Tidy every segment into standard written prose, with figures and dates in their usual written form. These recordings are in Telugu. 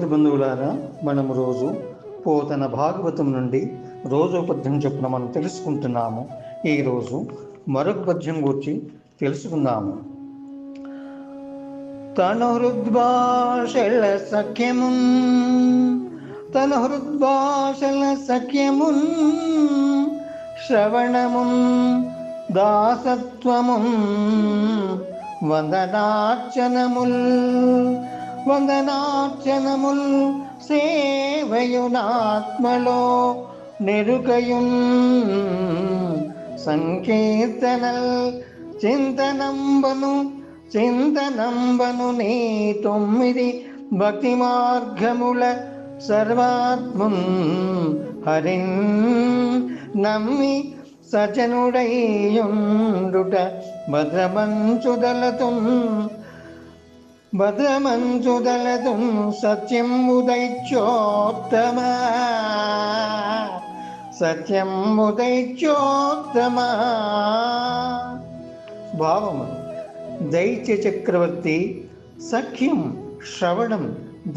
విద్యార్థి బంధువులారా, మనము రోజు పోతన భాగవతం నుండి రోజు పద్యం చొప్పున మనం తెలుసుకుంటున్నాము. ఈరోజు మరొక పద్యం గురించి తెలుసుకుందాము. తన హృద్భాషల సఖ్యమున్ శ్రవణమున్ దాసత్వమున్ వందనార్చనముల్ సేవయునాత్మలో నెరుకయున్ సంకీర్తనల్ చింతనంబను నీ 9 భక్తి మార్గముల సర్వాత్మున్ హరిన్ నమ్మి సజనుడైయుండుట భద్రమంచుదలతున్ సత్యంబు దైత్యోత్తమ. భావము: దైత్య చక్రవర్తి సఖ్యం, శ్రవణం,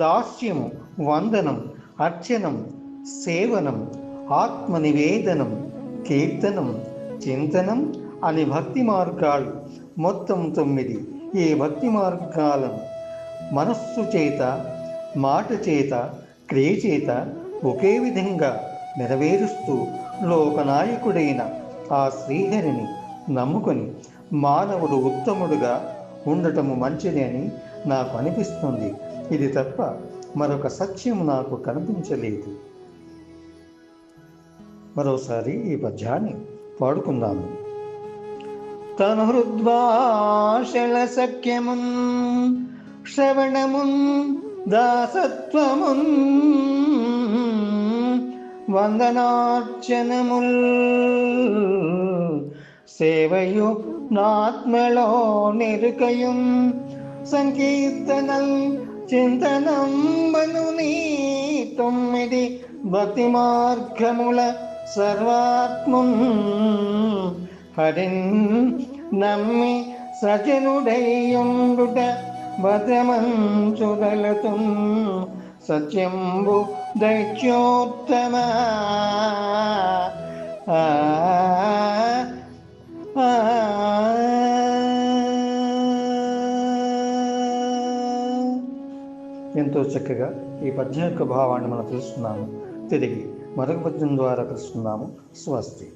దాస్యము, వందనం, అర్చనం, సేవనం, ఆత్మనివేదనం, కీర్తనం, చింతనం అని భక్తి మార్గాలు మొత్తం 9. ఈ భక్తి మార్గాలను మనస్సు చేత, మాట చేత, క్రియ చేత ఒకే విధంగా నెరవేరుస్తూ లోకనాయకుడైన ఆ శ్రీహరిని నమ్ముకొని మానవుడు ఉత్తముడుగా ఉండటము మంచిది అని నాకు అనిపిస్తుంది. ఇది తప్ప మరొక సత్యం నాకు కనిపించలేదు. మరోసారి ఈ పద్యాన్ని పాడుకుందాము. తన హృద్భాషల సఖ్యమున్ శ్రవణమున్ దాసత్వమున్ వందనార్చనముల్ సేవయు నాత్మలో నెరుకయున్ సంకీర్తనల్ చింతనంబను నీ 9 భక్తి మార్గముల సర్వాత్మున్ హరిన్ నమ్మి సజనుడైయుండుట భద్రమంచుదలతున్ సత్యంబు దైత్యోత్తమ. ఎంతో చక్కగా ఈ పద్యం యొక్క భావాన్ని మనం తెలుసుకున్నాము. తిరిగి మరొక పద్యం ద్వారా తెలుసుకున్నాము. స్వస్తి.